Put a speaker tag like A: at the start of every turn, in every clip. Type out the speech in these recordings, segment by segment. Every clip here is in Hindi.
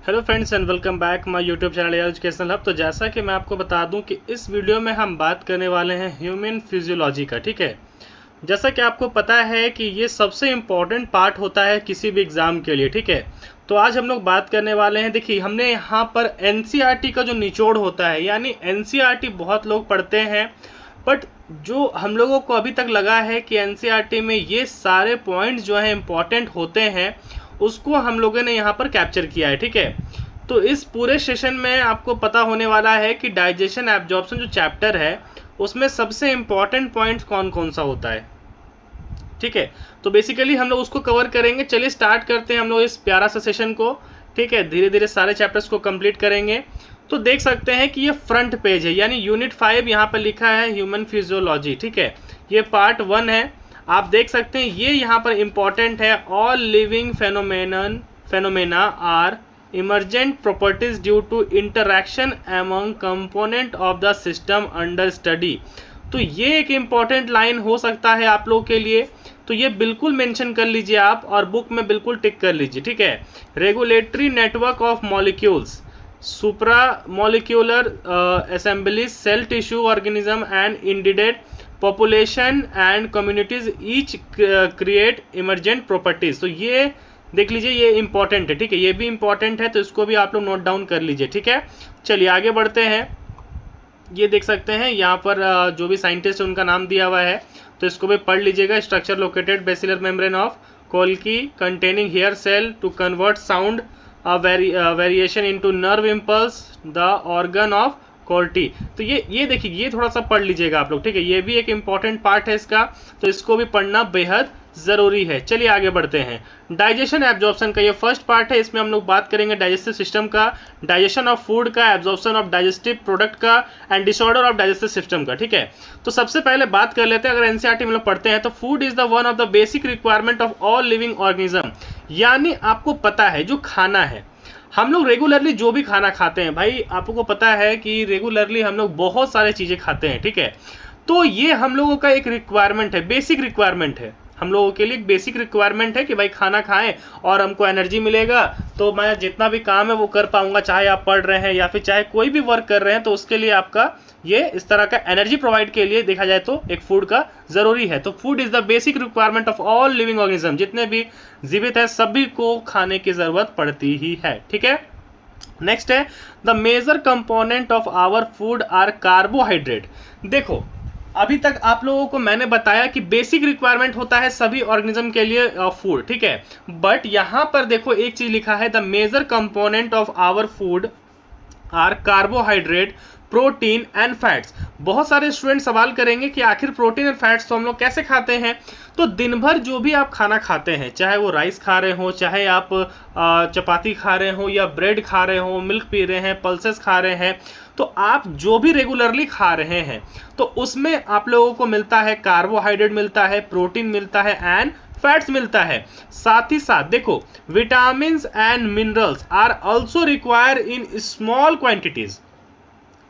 A: Hello friends and welcome back my YouTube channel educational hub. तो जैसा कि मैं आपको बता दूं कि इस वीडियो में हम बात करने वाले हैं ह्यूमन फिजियोलॉजी का। ठीक है, जैसा कि आपको पता है कि ये सबसे इम्पॉर्टेंट पार्ट होता है किसी भी एग्ज़ाम के लिए। ठीक है, तो आज हम लोग बात करने वाले हैं। देखिए, हमने यहाँ पर एनसीईआरटी का जो निचोड़ होता है, यानी एनसीईआरटी बहुत लोग पढ़ते हैं, बट जो हम लोगों को अभी तक लगा है कि एनसीईआरटी में ये सारे पॉइंट्स जो हैं इम्पॉर्टेंट होते हैं, उसको हम लोगों ने यहाँ पर कैप्चर किया है। ठीक है, तो इस पूरे सेशन में आपको पता होने वाला है कि डाइजेशन एब्जॉर्प्शन जो चैप्टर है उसमें सबसे इम्पॉर्टेंट पॉइंट कौन कौन सा होता है। ठीक है, तो बेसिकली हम लोग उसको कवर करेंगे। चलिए स्टार्ट करते हैं हम लोग इस प्यारा सा सेशन को। ठीक है, धीरे धीरे सारे चैप्टर्स को कंप्लीट करेंगे। तो देख सकते हैं कि ये फ्रंट पेज है, यानी यूनिट 5 यहाँ पर लिखा है ह्यूमन फिजियोलॉजी। ठीक है, ये पार्ट 1 है। आप देख सकते हैं ये यहाँ पर इम्पॉर्टेंट है। All living phenomena are emergent properties due to interaction among component of the system under study. तो ये एक इम्पॉर्टेंट लाइन हो सकता है आप लोगों के लिए, तो ये बिल्कुल मेंशन कर लीजिए आप और बुक में बिल्कुल टिक कर लीजिए। ठीक है, regulatory network of molecules, supra molecular assemblies, cell tissue organism and indeed population and communities each create emergent properties. तो ये देख लीजिए, ये इंपॉर्टेंट है। ठीक है, ये भी इंपॉर्टेंट है, तो इसको भी आप लोग नोट डाउन कर लीजिए। ठीक है, चलिए आगे बढ़ते हैं। ये देख सकते हैं यहाँ पर जो भी साइंटिस्ट है उनका नाम दिया हुआ है, तो इसको भी पढ़ लीजिएगा। Structure located basilar membrane of कोल्की containing hair cell to convert sound variation into nerve impulse the organ of Corti. तो ये देखिए, ये थोड़ा सा पढ़ लीजिएगा आप लोग। ठीक है, ये भी एक इम्पॉर्टेंट पार्ट है इसका, तो इसको भी पढ़ना बेहद ज़रूरी है। चलिए आगे बढ़ते हैं। डाइजेशन एब्जॉर्प्शन का ये फर्स्ट पार्ट है। इसमें हम लोग बात करेंगे डाइजेस्टिव सिस्टम का, डाइजेशन ऑफ फूड का, एब्जॉर्प्शन ऑफ डाइजेस्टिव प्रोडक्ट का and disorder of digestive system का। ठीक है, तो सबसे पहले बात कर लेते हैं। अगर एनसीईआरटी में लोग पढ़ते हैं तो food is the one of the basic requirement of all living organism, यानी आपको पता है जो खाना है, हम लोग रेगुलरली जो भी खाना खाते हैं, भाई आपको पता है कि रेगुलरली हम लोग बहुत सारे चीज़ें खाते हैं। ठीक है, तो ये हम लोगों का एक रिक्वायरमेंट है, बेसिक रिक्वायरमेंट है। हम लोगों के लिए एक बेसिक रिक्वायरमेंट है कि भाई खाना खाएं और हमको एनर्जी मिलेगा, तो मैं जितना भी काम है वो कर पाऊंगा, चाहे आप पढ़ रहे हैं या फिर चाहे कोई भी वर्क कर रहे हैं, तो उसके लिए आपका ये इस तरह का एनर्जी प्रोवाइड के लिए देखा जाए तो एक फूड का ज़रूरी है। तो food is the basic requirement of all living organism, जितने भी जीवित है सभी को खाने की ज़रूरत पड़ती ही है। ठीक है, नेक्स्ट है the major component of our food are carbohydrate. देखो, अभी तक आप लोगों को मैंने बताया कि बेसिक रिक्वायरमेंट होता है सभी ऑर्गेनिज्म के लिए फूड। ठीक है, बट यहां पर देखो एक चीज लिखा है, the major component of our food are carbohydrate, protein and fats. बहुत सारे स्टूडेंट सवाल करेंगे कि आखिर प्रोटीन एंड फैट्स तो हम लोग कैसे खाते हैं। तो दिन भर जो भी आप खाना खाते हैं, चाहे वो राइस खा रहे हो, चाहे आप चपाती खा रहे हो या ब्रेड खा रहे हो, मिल्क पी रहे हैं, पल्सेस खा रहे हैं, तो आप जो भी रेगुलरली खा रहे हैं तो उसमें आप लोगों को मिलता है कार्बोहाइड्रेट, मिलता है प्रोटीन, मिलता है एंड फैट्स मिलता है। साथ ही साथ देखो, vitamin and minerals are also require in small quantities.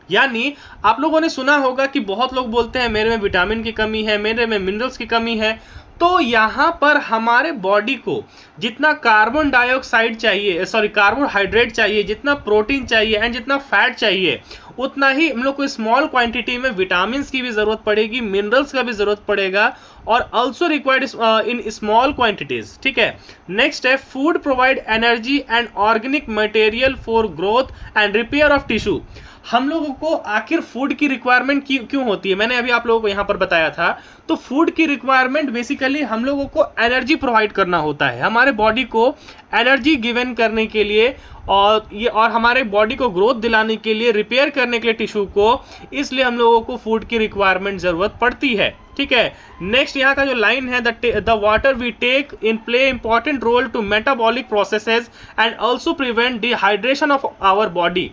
A: यानी आप लोगों ने सुना होगा कि बहुत लोग बोलते हैं मेरे में विटामिन की कमी है, मेरे में मिनरल्स की कमी है। तो यहाँ पर हमारे बॉडी को जितना कार्बन डाइऑक्साइड चाहिए, सॉरी कार्बोहाइड्रेट चाहिए, जितना प्रोटीन चाहिए एंड जितना फैट चाहिए, उतना ही हम लोग को स्मॉल क्वांटिटी में विटामिन की भी ज़रूरत पड़ेगी, मिनरल्स का भी ज़रूरत पड़ेगा, और also required in small quantities. ठीक है, नेक्स्ट है food provide energy and organic material for growth and repair of tissue. हम लोगों को आखिर फूड की रिक्वायरमेंट क्यों होती है, मैंने अभी आप लोगों को यहाँ पर बताया था। तो फूड की रिक्वायरमेंट बेसिकली हम लोगों को एनर्जी प्रोवाइड करना होता है, हमारे बॉडी को एनर्जी गिवन करने के लिए, और हमारे बॉडी को ग्रोथ दिलाने के लिए, रिपेयर करने के लिए टिश्यू को, इसलिए हम लोगों को फूड की रिक्वायरमेंट ज़रूरत पड़ती है। ठीक है, नेक्स्ट यहाँ का जो लाइन है, the water we take in play important role to metabolic processes and also prevent dehydration of our body.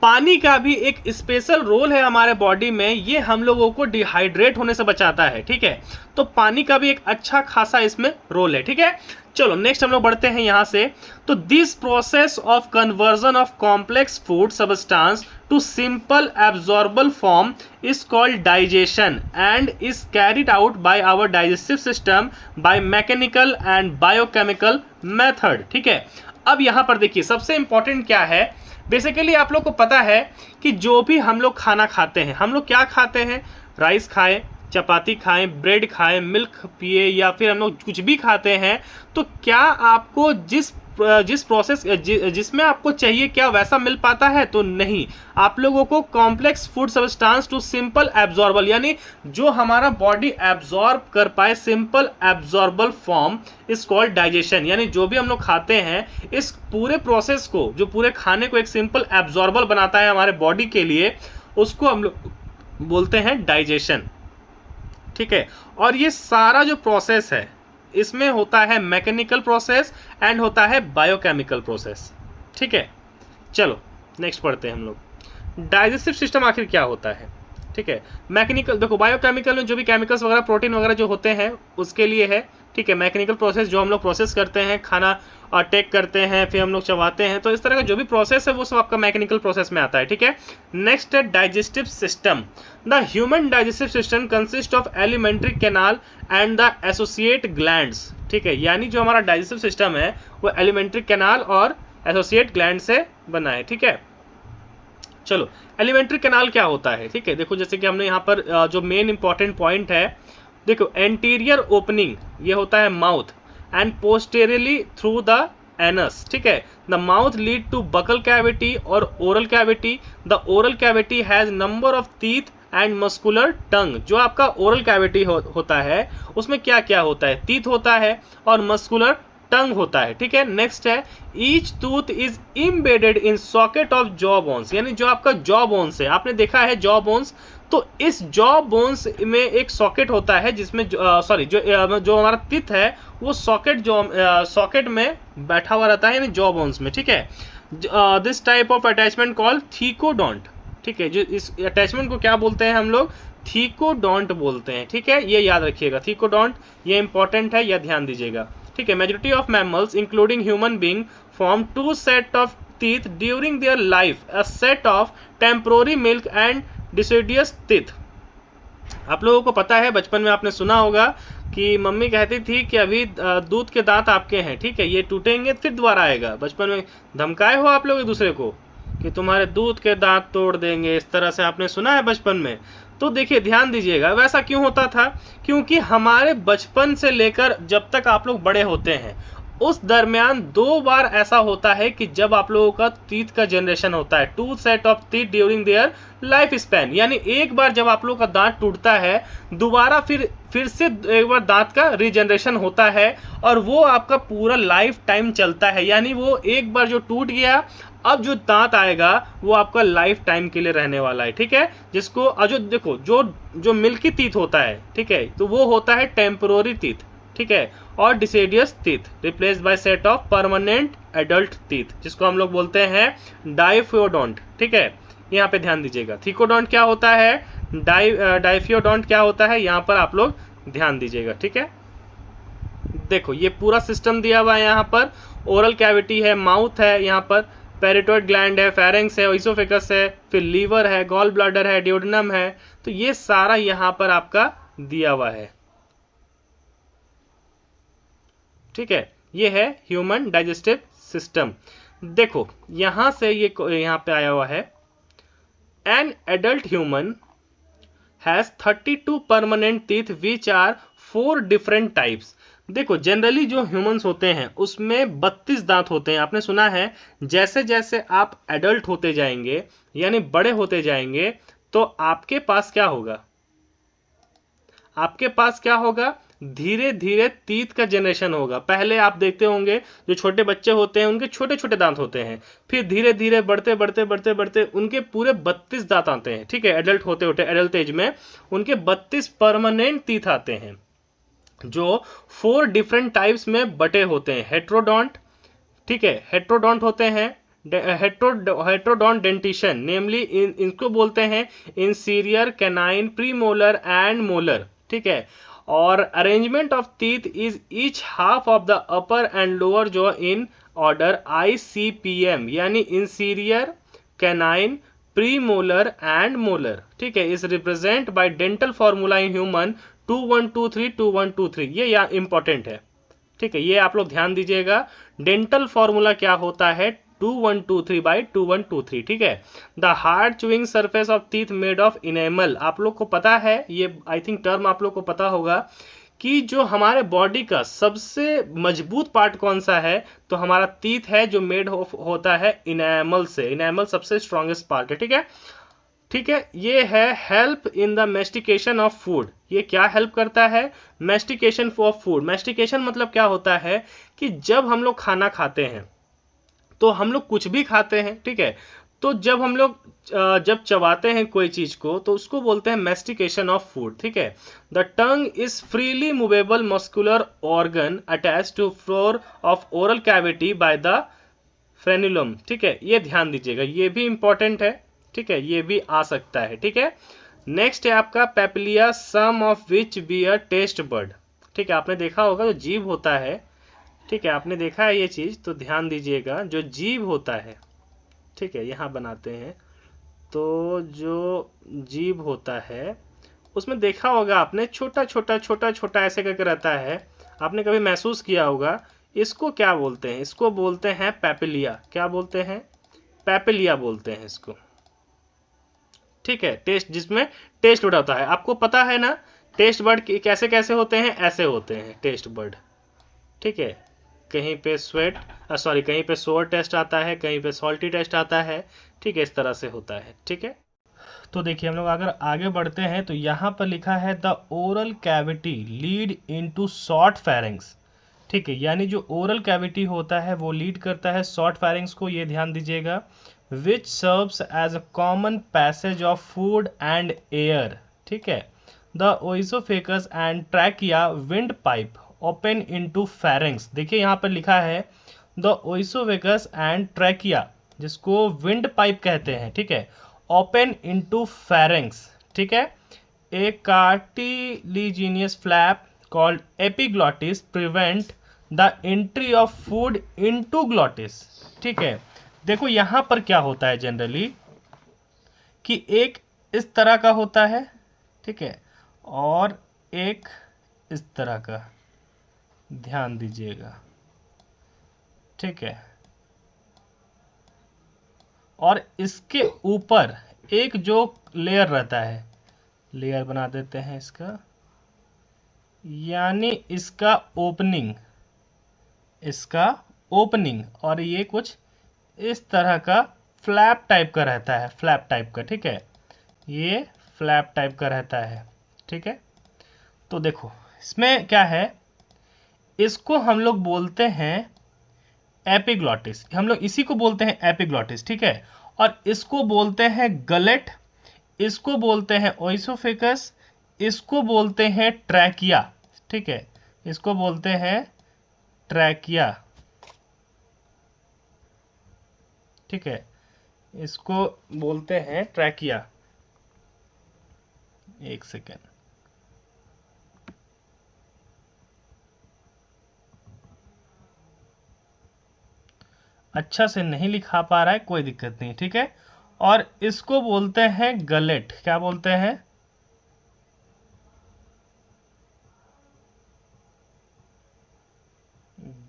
A: पानी का भी एक स्पेशल रोल है हमारे बॉडी में, ये हम लोगों को डिहाइड्रेट होने से बचाता है। ठीक है, तो पानी का भी एक अच्छा खासा इसमें रोल है। ठीक है, चलो नेक्स्ट हम लोग बढ़ते हैं यहाँ से। तो this process of conversion of complex food substance to simple absorbable form is called digestion and is carried out by our digestive system by mechanical and biochemical method. ठीक है, अब यहाँ पर देखिए सबसे इंपॉर्टेंट क्या है, बेसिकली आप लोग को पता है कि जो भी हम लोग खाना खाते हैं, हम लोग क्या खाते हैं, राइस खाएं, चपाती खाएं, ब्रेड खाएं, मिल्क पिए, या फिर हम लोग कुछ भी खाते हैं, तो क्या आपको जिस प्रोसेस जिसमें आपको चाहिए क्या वैसा मिल पाता है? तो नहीं। आप लोगों को complex food substance to simple absorbable, यानी जो हमारा बॉडी एब्जॉर्ब कर पाए, simple absorbable form is called digestion. यानी जो भी हम लोग खाते हैं, इस पूरे प्रोसेस को, जो पूरे खाने को एक सिंपल एब्जॉर्बल बनाता है हमारे बॉडी के लिए, उसको हम लोग बोलते हैं डाइजेशन। ठीक है, और ये सारा जो प्रोसेस है इसमें होता है मैकेनिकल प्रोसेस एंड होता है बायोकेमिकल प्रोसेस। ठीक है, चलो नेक्स्ट पढ़ते हैं हम लोग। डाइजेस्टिव सिस्टम आखिर क्या होता है? ठीक है, मैकेनिकल, देखो बायोकेमिकल में जो भी केमिकल्स वगैरह, प्रोटीन वगैरह जो होते हैं उसके लिए है। ठीक है, मैकेनिकल प्रोसेस जो हम लोग प्रोसेस करते हैं, खाना टेक करते हैं, फिर हम लोग चबाते हैं, तो इस तरह का जो भी प्रोसेस है वो सब आपका मैकेनिकल प्रोसेस में आता है। ठीक है, नेक्स्ट है digestive system. The human digestive system consist of alimentary canal and the associate glands. ठीक है, यानी जो हमारा डाइजेस्टिव सिस्टम है वो एलिमेंट्री कैनाल और एसोसिएट ग्लैंड से बना है। ठीक है, चलो एलिमेंट्री कैनाल क्या होता है? ठीक है, देखो जैसे कि हमने यहाँ पर जो मेन इंपॉर्टेंट पॉइंट है, देखो एंटीरियर ओपनिंग ये होता है mouth and posteriorly through the anus. ठीक है, the mouth lead to buccal cavity और oral cavity. The oral cavity has number of teeth and muscular tongue. जो आपका ओरल कैविटी होता है उसमें क्या क्या होता है? टीथ होता है और मस्कुलर टंग होता है। ठीक है, नेक्स्ट है each tooth is embedded in socket of jaw bones. यानी जो आपका जॉ बोन्स है, आपने देखा है जॉ बोन्स, तो इस जॉ बोन्स में एक सॉकेट होता है जिसमें जो हमारा टीथ है वो सॉकेट में बैठा हुआ रहता है, यानी जॉ बोन्स में। ठीक है, this type of attachment called thecodont. ठीक है, जो इस अटैचमेंट को क्या बोलते हैं हम लोग? थीकोडोंट बोलते हैं। ठीक है, ये याद रखिएगा, थीकोडोंट ये इंपॉर्टेंट है, यह ध्यान दीजिएगा। ठीक है, majority of mammals including human being form two set of teeth during their life, a set of temporary milk and deciduous teeth. आप लोगों को पता है, बचपन में आपने सुना होगा कि मम्मी कहती थी कि अभी दूध के दांत आपके हैं, ठीक है, ये टूटेंगे फिर दोबारा आएगा। बचपन में धमकाए हो आप लोग एक दूसरे को कि तुम्हारे दूध के दांत तोड़ देंगे, इस तरह से आपने सुना है बचपन में। तो देखिए ध्यान दीजिएगा, वैसा क्यों होता था? क्योंकि हमारे बचपन से लेकर जब तक आप लोग बड़े होते हैं उस दरमियान 2 बार ऐसा होता है कि जब आप लोगों का टीथ का जनरेशन होता है, 2 set of teeth during their life span. यानी एक बार जब आप लोगों का दांत टूटता है, दोबारा फिर से एक बार दांत का रीजनरेशन होता है और वो आपका पूरा लाइफ टाइम चलता है। यानी वो एक बार जो टूट गया, अब जो दांत आएगा वो आपका लाइफ टाइम के लिए रहने वाला है। ठीक है, जिसको जो देखो जो मिल्की टीथ होता है, ठीक है, तो वो होता है टेम्पोररी टीथ। ठीक है, और deciduous teeth replaced by set of permanent adult teeth, जिसको हम लोग बोलते हैं डाइफियोडोंट। ठीक है, यहाँ पे ध्यान दीजिएगा, थीकोडोंट क्या होता है, डाइफियोडोंट क्या होता है, यहाँ पर आप लोग ध्यान दीजिएगा। ठीक है, देखो ये पूरा सिस्टम दिया हुआ है, यहाँ पर ओरल कैविटी है, माउथ है, यहाँ पर पेरिटोइड ग्लैंड है, फेरेंक्स है, इसोफेगस है, फिर लीवर है, गॉल ब्लैडर है, डियोडेनम है, तो ये सारा यहाँ पर आपका दिया हुआ है। ठीक है, ये है ह्यूमन डाइजेस्टिव सिस्टम। देखो यहां से ये यहाँ पे आया हुआ है, an adult human has 32 permanent teeth which are 4 different types. देखो जनरली जो ह्यूमंस होते हैं उसमें 32 दांत होते हैं। आपने सुना है जैसे जैसे आप एडल्ट होते जाएंगे यानी बड़े होते जाएंगे तो आपके पास क्या होगा, आपके पास क्या होगा, धीरे धीरे टीथ का जनरेशन होगा। पहले आप देखते होंगे जो छोटे बच्चे होते हैं उनके छोटे छोटे दांत होते हैं, फिर धीरे धीरे बढ़ते बढ़ते बढ़ते बढ़ते उनके पूरे 32 दांत आते हैं। ठीक है, एडल्ट होते होते एडल्ट एज में उनके 32 परमानेंट टीथ आते हैं जो 4 डिफरेंट टाइप्स में बटे होते हैं। हेट्रोडोंट, ठीक है, हेट्रोडोंट होते हैं, हेट्रोडोंट डेंटिशन, नेमली इनको बोलते हैं इंसीरियर, कैनाइन, प्रीमोलर एंड मोलर। ठीक है, और arrangement of teeth is each half of the upper and lower jaw in order ICPM, यानी इंसीरियर, कैनाइन, प्रीमोलर एंड मोलर। ठीक है, is represent by dental formula in human 2123 2123। ये यहाँ इंपॉर्टेंट है, ठीक है, ये आप लोग ध्यान दीजिएगा। डेंटल फॉर्मूला क्या होता है, 2123/2123, ठीक है। The hard chewing surface of teeth made of enamel, आप लोग को पता है ये, आई थिंक टर्म आप लोग को पता होगा कि जो हमारे बॉडी का सबसे मजबूत पार्ट कौन सा है, तो हमारा टीथ है, जो मेड होता है इनेमल से। इनेमल सबसे स्ट्रॉन्गेस्ट पार्ट है, ठीक है। ठीक है, ये है help in the mastication of food. ये क्या हेल्प करता है, मेस्टिकेशन ऑफ फूड। मेस्टिकेशन मतलब क्या होता है कि जब हम लोग खाना खाते हैं तो हम लोग कुछ भी खाते हैं, ठीक है। तो जब हम लोग जब चबाते हैं कोई चीज को तो उसको बोलते हैं मेस्टिकेशन ऑफ फूड, ठीक है। The tongue is freely movable muscular organ attach to floor of oral cavity by the frenulum, ठीक है। ये ध्यान दीजिएगा, ये भी इंपॉर्टेंट है, ठीक है, ये भी आ सकता है, ठीक है। नेक्स्ट है आपका papillae, some of which be a taste bud, ठीक है। आपने देखा होगा जो जीभ होता है, ठीक है, आपने देखा है ये चीज, तो ध्यान दीजिएगा। जो जीभ होता है, ठीक है, यहाँ बनाते हैं, तो जो जीभ होता है उसमें देखा होगा आपने, छोटा छोटा छोटा छोटा ऐसे करके रहता है, आपने कभी महसूस किया होगा। इसको क्या बोलते हैं, इसको बोलते हैं पेपिलिया। क्या बोलते हैं, पेपिलिया बोलते हैं इसको, ठीक है। टेस्ट, जिसमें टेस्ट बर्ड होता है, आपको पता है ना टेस्ट बर्ड कैसे कैसे होते हैं, ऐसे होते हैं टेस्ट बर्ड, ठीक है। कहीं पे स्वेट सॉरी कहीं पे सोर टेस्ट आता है, कहीं पे सॉल्टी टेस्ट आता है, ठीक है, इस तरह से होता है, ठीक है। तो देखिए हम लोग अगर आगे बढ़ते हैं तो यहाँ पर लिखा है the oral cavity lead into short pharynx, ठीक है। यानी जो ओरल कैविटी होता है वो लीड करता है शॉर्ट फेरिंग्स को, ये ध्यान दीजिएगा। Which serves as a common passage of food and air, ठीक है। The oesophagus and trachea wind pipe open into pharynx, देखिए यहाँ पर लिखा है द ओइसोफेकस एंड ट्रैकिया, जिसको विंड पाइप कहते हैं, ठीक है, ओपन इनटू फेरिंग्स, ठीक है। A cartilaginous flap called epiglottis prevent the entry of food into glottis, ठीक है। देखो यहां पर क्या होता है जनरली कि एक इस तरह का होता है, ठीक है, और एक इस तरह का, ध्यान दीजिएगा, ठीक है। और इसके ऊपर एक जो लेयर रहता है, लेयर बना देते हैं इसका, यानी इसका ओपनिंग, इसका ओपनिंग, और ये कुछ इस तरह का फ्लैप टाइप का रहता है, फ्लैप टाइप का, ठीक है, ये फ्लैप टाइप का रहता है, ठीक है। तो देखो इसमें क्या है, इसको हम लोग बोलते हैं एपिग्लॉटिस, हम लोग इसी को बोलते हैं एपिग्लॉटिस, ठीक है। और इसको बोलते हैं गलेट, इसको बोलते हैं ओइसोफेकस, इसको बोलते हैं ट्रैकिया, ठीक है, इसको बोलते हैं ट्रैकिया, ठीक है, इसको बोलते हैं ट्रैकिया। एक सेकेंड, अच्छा से नहीं लिखा पा रहा है, कोई दिक्कत नहीं, ठीक है। और इसको बोलते हैं गलेट, क्या बोलते हैं,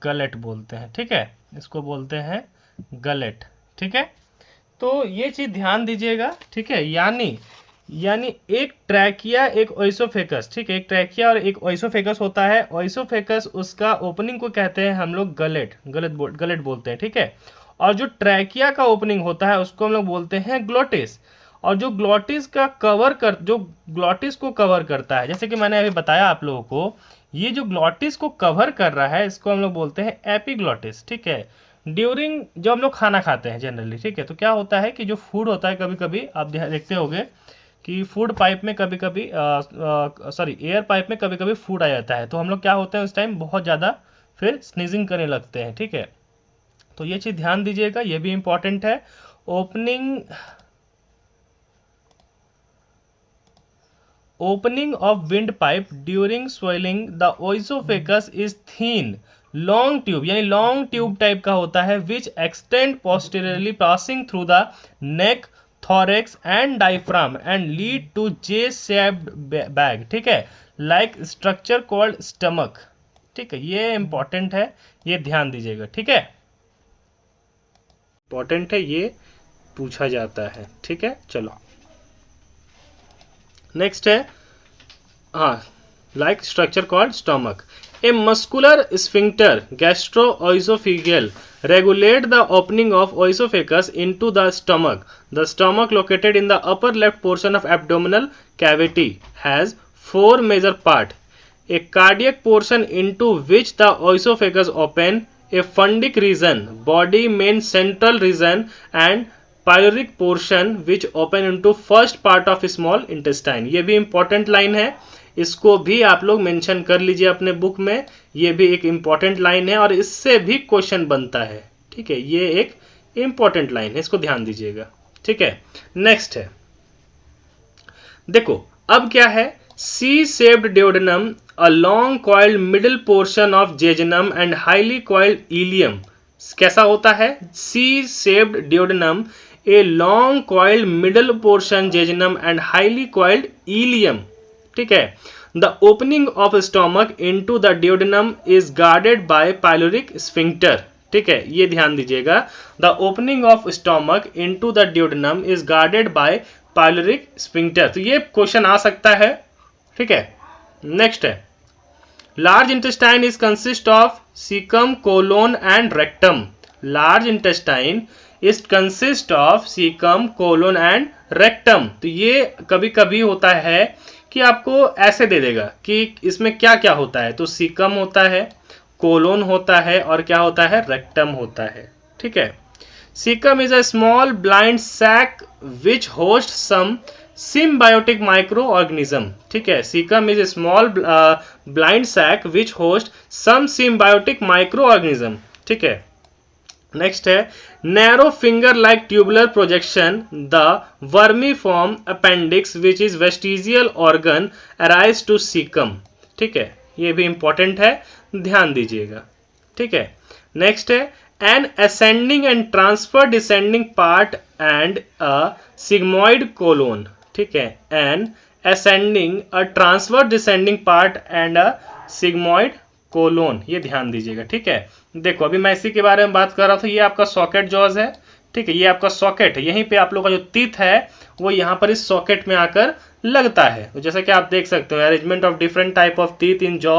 A: गलेट बोलते हैं, ठीक है, इसको बोलते हैं गलेट, ठीक है। तो ये चीज ध्यान दीजिएगा, ठीक है। यानी यानी एक ट्रैकिया एक ओइसोफेकस, ठीक है, एक ट्रैकिया और एक ओइसोफेकस होता है। ओइसोफेकस उसका ओपनिंग को कहते हैं हम लोग गलेट, गलेट बोलते हैं, ठीक है। और जो ट्रैकिया का ओपनिंग होता है उसको हम लोग बोलते हैं ग्लोटिस। और जो ग्लोटिस का जो ग्लोटिस को कवर करता है, जैसे कि मैंने अभी बताया आप लोगों को, ये जो ग्लोटिस को कवर कर रहा है इसको हम लोग बोलते हैं एपिग्लोटिस, ठीक है। ड्यूरिंग जब हम लोग खाना खाते हैं जनरली, ठीक है, तो क्या होता है कि जो फूड होता है, कभी कभी आप देखते होंगे कि फूड पाइप में कभी कभी सॉरी एयर पाइप में कभी कभी फूड आ जाता है, तो हम लोग क्या होते हैं उस टाइम बहुत ज़्यादा फिर स्नीजिंग करने लगते हैं, ठीक है। तो ये चीज़ ध्यान दीजिएगा, ये भी इंपॉर्टेंट है। Opening of wind pipe during swallowing, the oesophagus is thin long tube, यानी लॉन्ग ट्यूब टाइप का होता है, which extend posteriorly passing through the neck, thorax and diaphragm and lead to J shaped bag, ठीक है, लाइक स्ट्रक्चर कॉल्ड स्टमक, ठीक है, ये इंपॉर्टेंट है, ये ध्यान दीजिएगा। ठीक है, इंपॉर्टेंट है, ये पूछा जाता है। ठीक है, चलो नेक्स्ट है, हाँ, like structure called stomach. A muscular sphincter, gastroesophageal, regulate the opening of esophagus into the stomach. The stomach, located in the upper left portion of abdominal cavity, has four major parts: a cardiac portion into which the esophagus open, a fundic region, body main central region, and pyloric portion which open into first part of small intestine. ये भी important line है, इसको भी आप लोग मेंशन कर लीजिए अपने बुक में। ये भी एक इंपॉर्टेंट लाइन है और इससे भी क्वेश्चन बनता है। ठीक है, ये एक इंपॉर्टेंट लाइन है, इसको ध्यान दीजिएगा। ठीक है, नेक्स्ट है, देखो अब क्या है, C shaped duodenum, a long coiled middle portion of jejunum and highly coiled ileum. कैसा होता है, C shaped duodenum, a long coiled middle portion jejunum and highly coiled ileum. ठीक है, the opening of stomach into the duodenum is guarded by pyloric sphincter. ठीक है, ये ध्यान दीजिएगा, the opening of stomach into the duodenum is guarded by pyloric sphincter. तो ये क्वेश्चन आ सकता है। ठीक है, नेक्स्ट है, large intestine is consist of caecum, colon and rectum. Large intestine is consist of caecum, colon and rectum. तो ये कभी कभी होता है कि आपको ऐसे दे देगा कि इसमें क्या क्या होता है, तो सीकम होता है, कोलोन होता है और क्या होता है, रेक्टम होता है। ठीक है, caecum is a small blind sac which host some symbiotic microorganism. ठीक है, caecum is a small blind sac which host some symbiotic microorganism. ठीक है, नेक्स्ट है, narrow finger like tubular projection, the vermiform appendix which is vestigial organ arise to caecum. ठीक है, ये भी इंपॉर्टेंट है, ध्यान दीजिएगा। ठीक है, नेक्स्ट है, an ascending and transfer descending part and a sigmoid colon. ठीक है, an ascending, a transfer descending part and a sigmoid colon, ये ध्यान दीजिएगा। ठीक है, देखो अभी मैं इसी के बारे में बात कर रहा था, ये आपका सॉकेट जॉज है। ठीक है, ये आपका सॉकेट है, यहीं पे आप लोग का जो टीथ है वो यहाँ पर इस सॉकेट में आकर लगता है। तो जैसा कि आप देख सकते हो, arrangement of different type of teeth in jaw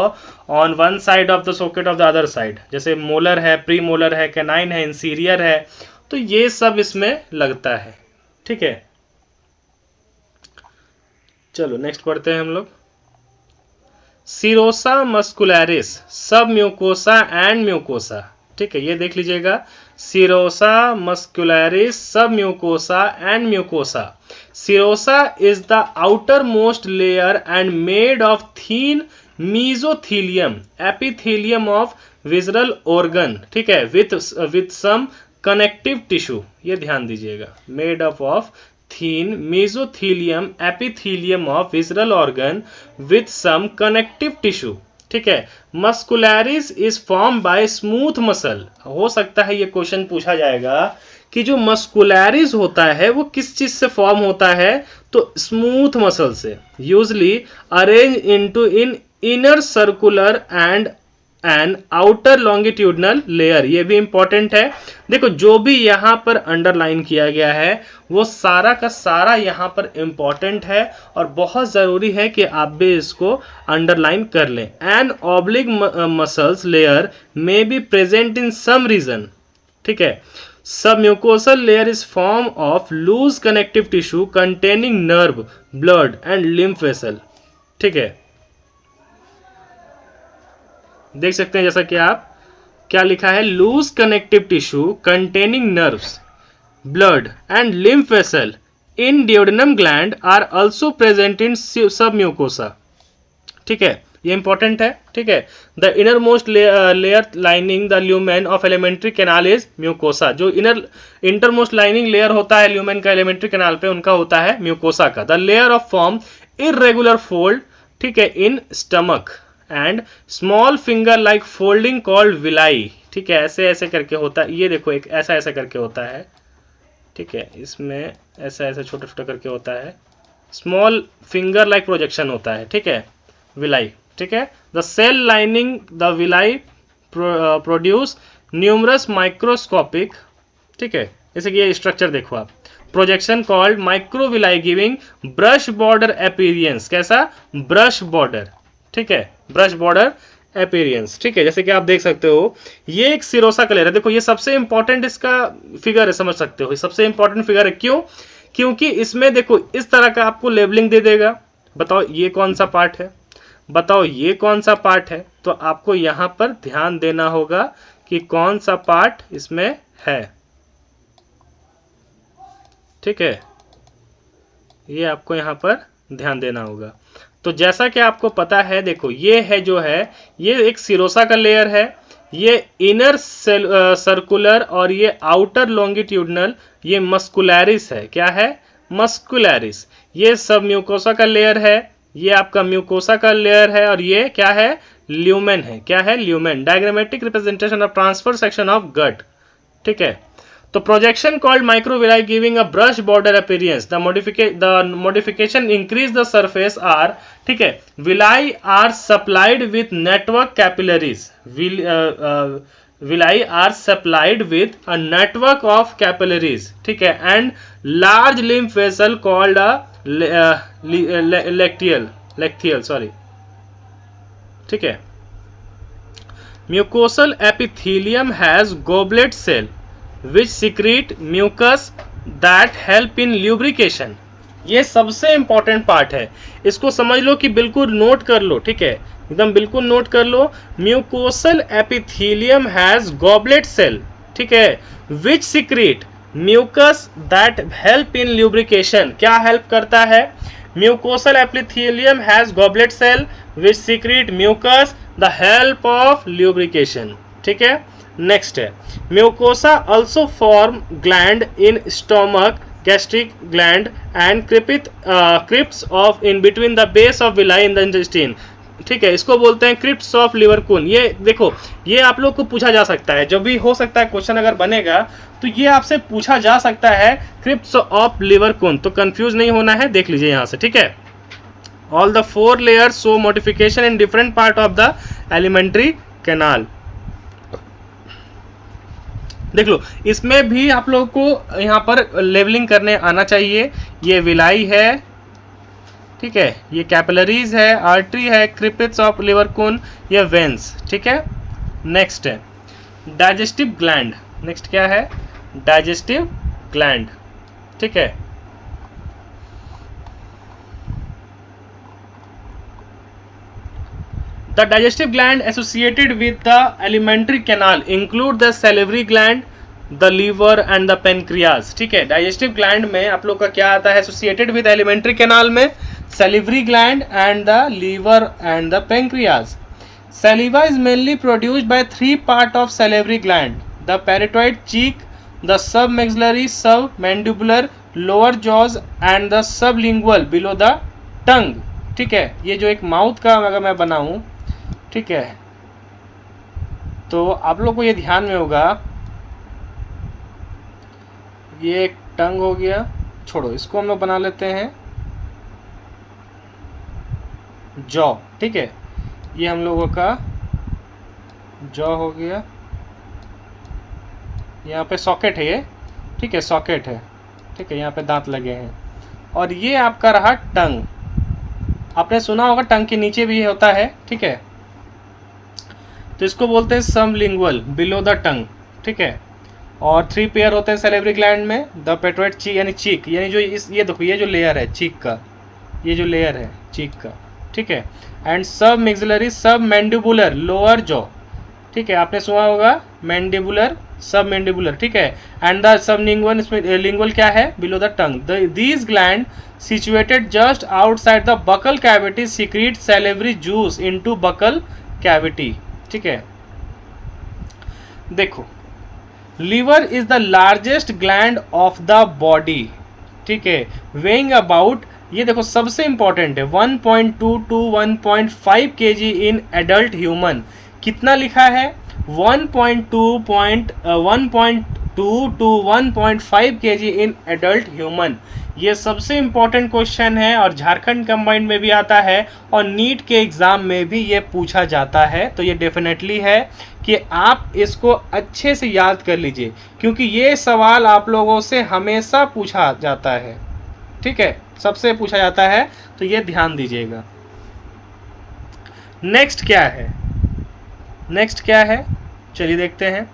A: on one side of the socket of the other side, जैसे मोलर है, प्री मोलर है, कैनाइन है, इंसीरियर है, तो ये सब इसमें लगता है। ठीक है, चलो नेक्स्ट पढ़ते हैं हम लोग, सीरोसा मस्कुलरिस, सब म्यूकोसा एंड म्यूकोसा। ठीक है, ये देख लीजिएगा, सीरोसा मस्कुलरिस, सब mucosa and mucosa. Serosa is the outer most layer and made of thin mesothelium epithelium of visceral organ. ठीक है, विथ सम कनेक्टिव टिश्यू, ये ध्यान दीजिएगा, made up of thin mesothelium epithelium of visceral organ with some connective tissue. ठीक है, muscularis is formed by smooth muscle. हो सकता है ये क्वेश्चन पूछा जाएगा कि जो मस्कुलरिस होता है वो किस चीज से फॉर्म होता है, तो स्मूथ मसल से, usually arrange into in inner circular and an outer longitudinal layer. ये भी इंपॉर्टेंट है। देखो जो भी यहाँ पर अंडरलाइन किया गया है वो सारा का सारा यहाँ पर इंपॉर्टेंट है और बहुत ज़रूरी है कि आप भी इसको अंडरलाइन कर लें। An oblique muscles layer may be present in some region. ठीक है, submucosal layer is form of loose connective tissue containing nerve, blood and lymph vessel. ठीक है, देख सकते हैं जैसा कि आप क्या लिखा है, loose connective tissue containing nerves, blood and lymph vessel in duodenum gland are also present in submucosa. ठीक है, ये इंपॉर्टेंट है। ठीक है, the innermost layer lining the lumen of alimentary canal is mucosa. जो इंटर मोस्ट लाइनिंग लेयर होता है ल्यूमेन का एलिमेंट्री कैनाल पे, उनका होता है म्यूकोसा का। The layer of form irregular fold, ठीक है, in stomach and small finger like folding called villi. ठीक है, ऐसे ऐसे करके होता है, ये देखो एक ऐसा ऐसा करके होता है। ठीक है, इसमें ऐसा ऐसा छोटा छोटा करके होता है, स्मॉल फिंगर लाइक प्रोजेक्शन होता है। ठीक है, विलाई। ठीक है। The cell lining the villi produce numerous microscopic, ठीक है, जैसे कि ये स्ट्रक्चर देखो आप, projection called microvilli giving brush border appearance. कैसा? ब्रश बॉर्डर, ठीक है, ब्रश बॉर्डर अपीयरेंस, ठीक है। जैसे कि आप देख सकते हो ये एक सिरोसा का लेयर है। देखो ये सबसे इंपॉर्टेंट इसका फिगर है, समझ सकते हो, सबसे इंपॉर्टेंट फिगर है। क्यों? क्योंकि इसमें देखो इस तरह का आपको लेबलिंग दे देगा। बताओ ये कौन सा पार्ट है, बताओ ये कौन सा पार्ट है। तो आपको यहां पर ध्यान देना होगा कि कौन सा पार्ट इसमें है, ठीक है, ये आपको यहां पर ध्यान देना होगा। तो जैसा कि आपको पता है, देखो ये है जो है, ये एक सिरोसा का लेयर है, ये इनर सर्कुलर और ये आउटर लॉन्गिट्यूडनल, ये मस्कुलैरिस है। क्या है? मस्कुलैरिस। ये सब म्यूकोसा का लेयर है, ये आपका म्यूकोसा का लेयर है, और ये क्या है? ल्यूमेन है। क्या है? Lumen. Diagrammatic representation of transfer section of gut, ठीक है। तो projection called microvilli giving a brush border appearance, the modification increase the surface area, ठीक है, villi are supplied with network capillaries, villi are supplied with a network of capillaries, ठीक है, and large lymph vessel called lacteal, sorry, ठीक है। Mucosal epithelium has goblet cell which secrete mucus that help in lubrication। ये सबसे इंपॉर्टेंट पार्ट है, इसको समझ लो कि बिल्कुल नोट कर लो, ठीक है, एकदम बिल्कुल नोट कर लो। Mucosal epithelium has goblet cell, ठीक है, which secrete mucus that help in lubrication। क्या हेल्प करता है? Mucosal epithelium has goblet cell which secrete mucus the help of lubrication, ठीक है। नेक्स्ट है mucosa also form gland in stomach, gastric gland and crypts of in between the base of villi in the intestine, ठीक है, इसको बोलते हैं क्रिप्स ऑफ लिवर कोन। ये देखो ये आप लोग को पूछा जा सकता है, जब भी हो सकता है क्वेश्चन अगर बनेगा तो ये आपसे पूछा जा सकता है क्रिप्स ऑफ लिवर कोन, तो कंफ्यूज नहीं होना है, देख लीजिए यहाँ से, ठीक है। All the 4 layers show modification in different part of the alimentary canal. देख लो इसमें भी आप लोगों को यहाँ पर लेवलिंग करने आना चाहिए। ये विलाई है, ठीक है, ये कैपिलरीज है, आर्टरी है, क्रिपिट्स ऑफ लिवर कोन, ये वेंस, ठीक है। नेक्स्ट है डाइजेस्टिव ग्लैंड। नेक्स्ट क्या है? डाइजेस्टिव ग्लैंड, ठीक है। The digestive gland associated with the alimentary canal include the salivary gland, the liver and the pancreas, ठीक है। digestive gland में आप लोग का क्या आता है? associated with alimentary canal में salivary gland and the liver and the pancreas। Saliva is mainly produced by 3 parts of salivary gland: the parotid cheek, the submaxillary, submandibular, lower jaws and the sublingual below the tongue, ठीक है। ये जो एक माउथ का अगर मैं बनाऊं, ठीक है, तो आप लोग को ये ध्यान में होगा, ये एक टंग हो गया, छोड़ो इसको हम लोग बना लेते हैं जॉ, ठीक है, ये हम लोगों का जॉ हो गया, यहाँ पे सॉकेट है ये, ठीक है, सॉकेट है, ठीक है, यहाँ पे दांत लगे हैं, और ये आपका रहा टंग। आपने सुना होगा टंग के नीचे भी होता है, ठीक है, तो इसको बोलते हैं सबलिंगुअल, बिलो द टंग, ठीक है। और 3 पेयर होते हैं सेलेब्री ग्लैंड में, द पेट्रोइड चीक, यानी चीक, यानी जो ये देखो ये जो लेयर है चीक का, ये जो लेयर है चीक का, ठीक है, एंड सब मैक्सिलरी, सब मैंडिबुलर, लोअर जॉ, ठीक है, आपने सुना होगा मैंडिबुलर, सब मैंडिबुलर, ठीक है, एंड द सब लिंगुअल क्या है? Below the tongue. These gland situated just outside the buccal cavity secrete salivary juice into buccal cavity, ठीक है। देखो liver is the largest gland of the body, ठीक है, वेइंग अबाउट, ये देखो सबसे इंपॉर्टेंट है, 1.2 to 1.5 kg in adult human. कितना लिखा है? 1.2 2 to 1.5 kg in adult human. ये सबसे इम्पोर्टेंट क्वेश्चन है और झारखंड कंबाइंड में भी आता है और नीट के एग्ज़ाम में भी ये पूछा जाता है। तो ये डेफिनेटली है कि आप इसको अच्छे से याद कर लीजिए, क्योंकि ये सवाल आप लोगों से हमेशा पूछा जाता है, ठीक है, सबसे पूछा जाता है, तो ये ध्यान दीजिएगा। नेक्स्ट क्या है, नेक्स्ट क्या है, चलिए देखते हैं।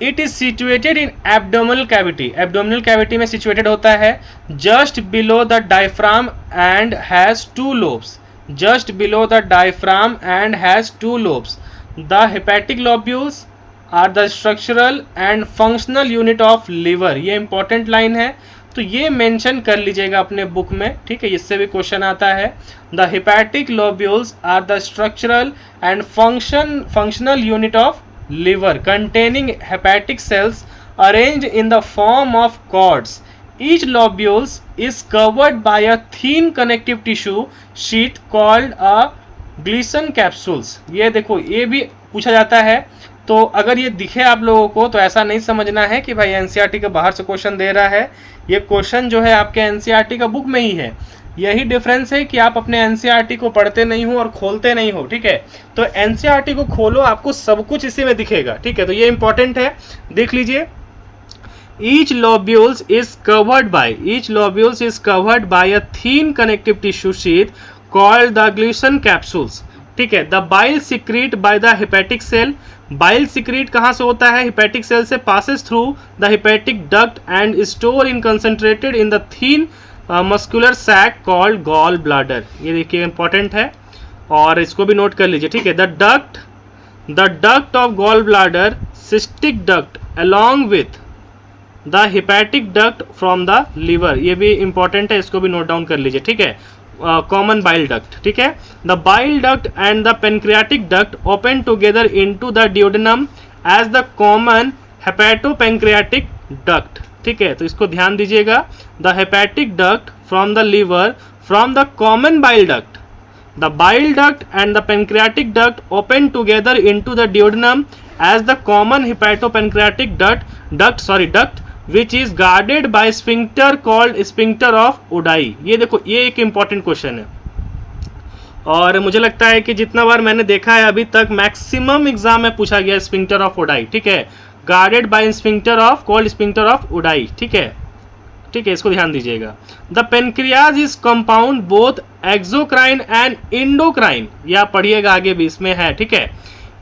A: It is situated in abdominal cavity. Abdominal cavity में सिचुएटेड होता है just below the diaphragm and has 2 lobes. Just below the diaphragm and has 2 lobes. The hepatic lobules are the structural and functional unit of liver. ये इंपॉर्टेंट लाइन है, तो ये मेंशन कर लीजिएगा अपने बुक में, ठीक है, इससे भी क्वेश्चन आता है। The hepatic lobules are the structural and functional unit of liver containing hepatic cells arranged in the form of cords. Each lobules is covered by a thin connective tissue sheath called a Gleason capsules. ये देखो, ये भी पूछा जाता है, तो अगर ये दिखे आप लोगों को तो ऐसा नहीं समझना है कि भाई एनसीईआरटी के बाहर से क्वेश्चन दे रहा है। ये क्वेश्चन जो है आपके एनसीईआरटी का बुक में ही है। यही डिफरेंस है कि आप अपने एनसीईआरटी को पढ़ते नहीं हो और खोलते नहीं हो, ठीक है। तो एनसीईआरटी को खोलो, आपको सब कुछ इसी में दिखेगा, ठीक है। तो ये इंपॉर्टेंट है, देख लीजिए। Each lobules is covered by a thin connective tissue sheath called the Gleason capsules, ठीक है। The bile secrete by the hepatic cell. Bile secrete कहाँ से होता है? hepatic cell से passes through the hepatic duct and store in concentrated in the thin muscular sac called gall bladder. ये देखिए इंपॉर्टेंट है और इसको भी नोट कर लीजिए, ठीक है। The duct of gall bladder, cystic duct along with the hepatic duct from the liver. ये भी इंपॉर्टेंट है, इसको भी नोट डाउन कर लीजिए, ठीक है। कॉमन बाइल डक्ट, ठीक है। The bile duct and the pancreatic duct open together into the duodenum as the common hepatopancreatic duct, ठीक है। तो इसको ध्यान दीजिएगा। The hepatic duct from the liver from the common bile duct, the bile duct and the pancreatic duct open together into the duodenum as the common hepatopancreatic duct which is guarded by sphincter called sphincter of Oddi। ये देखो, ये एक इंपॉर्टेंट क्वेश्चन है और मुझे लगता है कि जितना बार मैंने देखा है अभी तक मैक्सिमम एग्जाम में पूछा गया स्फिंक्टर ऑफ ओडाई, ठीक है। Guarded by sphincter of called sphincter of Oddi, ठीक है, ठीक है, इसको ध्यान दीजिएगा। The pancreas is compound both exocrine and endocrine. ये आप पढ़िएगा, आगे भी इसमें है, ठीक है।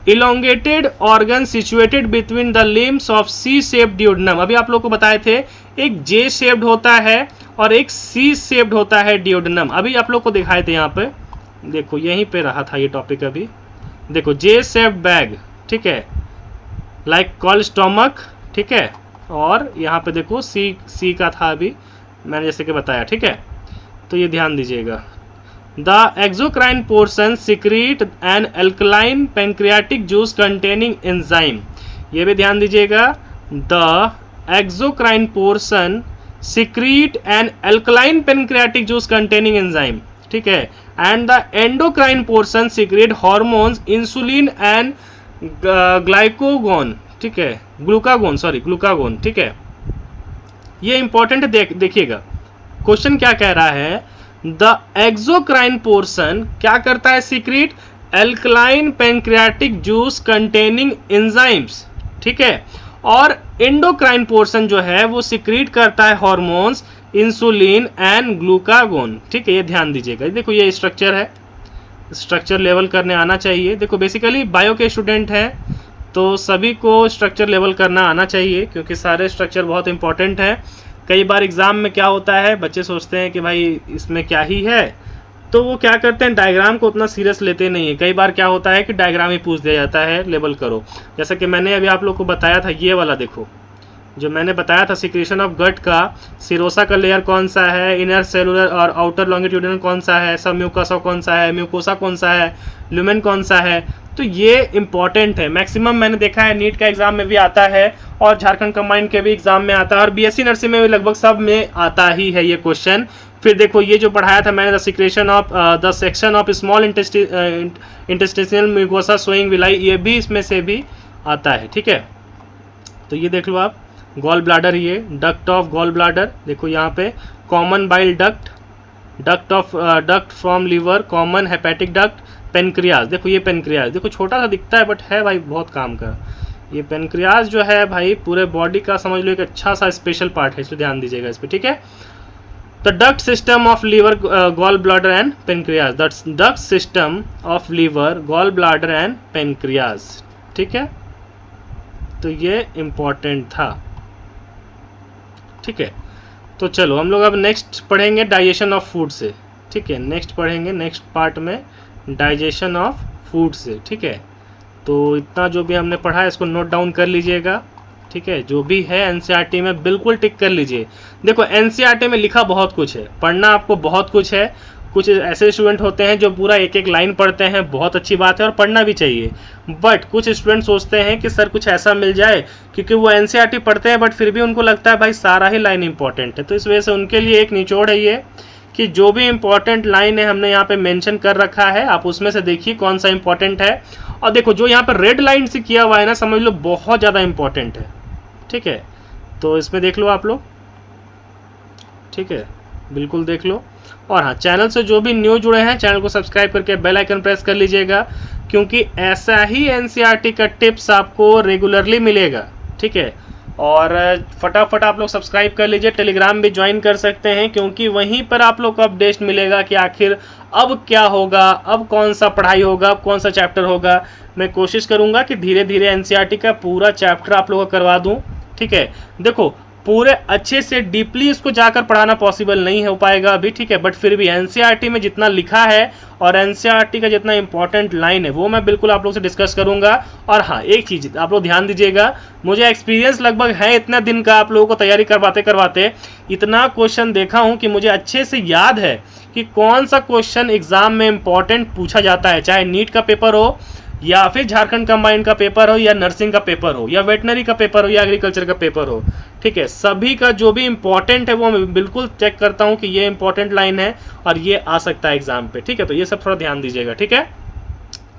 A: Elongated organ situated between the limbs of C shaped duodenum. अभी आप लोग को बताए थे एक जे शेप्ड होता है और एक सी शेप्ड होता है डियोडेनम। अभी आप लोग को दिखाए थे, यहाँ पे देखो, यहीं पे रहा था ये टॉपिक। अभी देखो, जे शेप्ड बैग, ठीक है, लाइक कॉल स्टोमक, ठीक है, और यहाँ पे देखो सी का था, अभी मैंने जैसे कि बताया, ठीक है। तो ये ध्यान दीजिएगा। The exocrine portion secrete an alkaline pancreatic juice containing enzyme। ये भी ध्यान दीजिएगा। The exocrine portion secrete an alkaline pancreatic juice containing enzyme, ठीक है। And the endocrine portion secrete hormones insulin and glucagon, ठीक है, ग्लूकागोन, ठीक है। ये इंपॉर्टेंट है, देखिएगा क्वेश्चन क्या कह रहा है। द एक्सोक्राइन पोर्शन क्या करता है? Secret alkaline pancreatic juice containing enzymes, ठीक है। और एंडोक्राइन पोर्शन जो है वो सीक्रेट करता है हार्मोन्स, इंसुलिन एंड ग्लूकागोन, ठीक है। ये ध्यान दीजिएगा। देखो, ये स्ट्रक्चर है, स्ट्रक्चर लेवल करने आना चाहिए। देखो, बेसिकली बायो के स्टूडेंट हैं तो सभी को स्ट्रक्चर लेवल करना आना चाहिए, क्योंकि सारे स्ट्रक्चर बहुत इंपॉर्टेंट है। कई बार एग्ज़ाम में क्या होता है, बच्चे सोचते हैं कि भाई इसमें क्या ही है, तो वो क्या करते हैं, डायग्राम को उतना सीरियस लेते नहीं है। कई बार क्या होता है कि डायग्राम ही पूछ दिया जाता है, लेवल करो। जैसा कि मैंने अभी आप लोग को बताया था, ये वाला देखो, जो मैंने बताया था सिक्रेशन ऑफ गट का, सिरोसा का लेयर कौन सा है, इनर सेलुलर और आउटर लॉन्गिट्यूडिनल कौन सा है, सब म्यूकोसा कौन सा है, म्यूकोसा कौन सा है, ल्यूमेन कौन सा है। तो ये इंपॉर्टेंट है, मैक्सिमम मैंने देखा है नीट का एग्जाम में भी आता है और झारखंड कंबाइंड के भी एग्जाम में आता है और बीएससी नर्सिंग में भी लगभग सब में आता ही है ये क्वेश्चन। फिर देखो, ये जो पढ़ाया था मैंने, the secretion of the section of small intestinal mucosa showing villi, ये भी इसमें से भी आता है, ठीक है। तो ये देख लो आप। गॉल ब्लाडर, ये डक्ट ऑफ गॉल ब्लाडर, देखो यहाँ पे common bile duct, duct from liver, common hepatic duct, pancreas, देखो ये पेनक्रियाज, देखो छोटा सा दिखता है बट है भाई बहुत काम का। ये पेनक्रियाज जो है भाई पूरे बॉडी का समझ लो एक अच्छा सा स्पेशल पार्ट है, इसलिए ध्यान दीजिएगा इस पर, ठीक है। The duct system of liver, gall bladder and pancreas, the duct system of liver, gall bladder and pancreas, ठीक है। तो ये इम्पॉर्टेंट था, ठीक है। तो चलो हम लोग अब नेक्स्ट पढ़ेंगे डाइजेशन ऑफ फूड से, ठीक है। नेक्स्ट पढ़ेंगे नेक्स्ट पार्ट में डाइजेशन ऑफ फूड से, ठीक है। तो इतना जो भी हमने पढ़ा है इसको नोट डाउन कर लीजिएगा, ठीक है। जो भी है एनसीईआरटी में बिल्कुल टिक कर लीजिए। देखो एनसीईआरटी में लिखा बहुत कुछ है, पढ़ना आपको बहुत कुछ है। कुछ ऐसे स्टूडेंट होते हैं जो पूरा एक एक लाइन पढ़ते हैं, बहुत अच्छी बात है और पढ़ना भी चाहिए, बट कुछ स्टूडेंट सोचते हैं कि सर कुछ ऐसा मिल जाए, क्योंकि वो एनसीईआरटी पढ़ते हैं बट फिर भी उनको लगता है भाई सारा ही लाइन इंपॉर्टेंट है। तो इस वजह से उनके लिए एक निचोड़ है ये कि जो भी इंपॉर्टेंट लाइन है हमने यहाँ पे मेंशन कर रखा है, आप उसमें से देखिए कौन सा इंपॉर्टेंट है। और देखो जो यहाँ पर रेड लाइन से किया हुआ है ना, समझ लो बहुत ज़्यादा इंपॉर्टेंट है, ठीक है। तो इसमें देख लो आप लोग, ठीक है, बिल्कुल देख लो। और हाँ, चैनल से जो भी न्यू जुड़े हैं चैनल को सब्सक्राइब करके बेल आइकन प्रेस कर लीजिएगा, क्योंकि ऐसा ही एनसीईआरटी का टिप्स आपको रेगुलरली मिलेगा, ठीक है। और फटाफट आप लोग सब्सक्राइब कर लीजिए, टेलीग्राम भी ज्वाइन कर सकते हैं, क्योंकि वहीं पर आप लोग को अपडेट मिलेगा कि आखिर अब क्या होगा, अब कौन सा पढ़ाई होगा, अब कौन सा चैप्टर होगा। मैं कोशिश करूंगा कि धीरे धीरे एनसीईआरटी का पूरा चैप्टर आप लोगों को करवा दूं, ठीक है। देखो पूरे अच्छे से डीपली इसको जाकर पढ़ाना पॉसिबल नहीं हो पाएगा अभी, ठीक है, बट फिर भी एनसीईआरटी में जितना लिखा है और एनसीईआरटी का जितना इंपॉर्टेंट लाइन है वो मैं बिल्कुल आप लोगों से डिस्कस करूंगा। और हाँ, एक चीज़ आप लोग ध्यान दीजिएगा, मुझे एक्सपीरियंस लगभग है इतना दिन का आप लोगों को तैयारी करवाते करवाते, इतना क्वेश्चन देखा हूँ कि मुझे अच्छे से याद है कि कौन सा क्वेश्चन एग्जाम में इंपॉर्टेंट पूछा जाता है, चाहे नीट का पेपर हो या फिर झारखंड कंबाइंड का पेपर हो या नर्सिंग का पेपर हो या वेटनरी का पेपर हो या एग्रीकल्चर का पेपर हो, ठीक है। सभी का जो भी इंपॉर्टेंट है वो मैं बिल्कुल चेक करता हूं कि ये इंपॉर्टेंट लाइन है और ये आ सकता है एग्जाम पे, ठीक है। तो ये सब थोड़ा ध्यान दीजिएगा, ठीक है।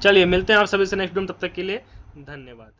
A: चलिए मिलते हैं आप सभी से नेक्स्ट वीडियो में, तब तक के लिए धन्यवाद।